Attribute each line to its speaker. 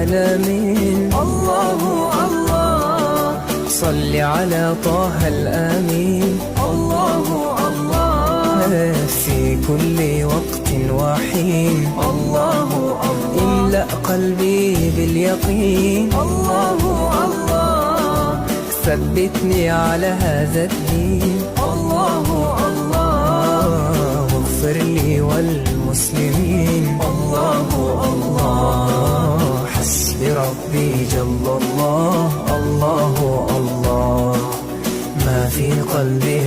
Speaker 1: العالمين. الله الله صل على طه الأمين. الله الله في كل وقت وحين. الله الله املأ قلبي باليقين. الله الله ثبتني على هذا الدين. الله الله واغفر لي والمسلمين. الله الله حسبي ربي جل الله. الله الله ما في قلبي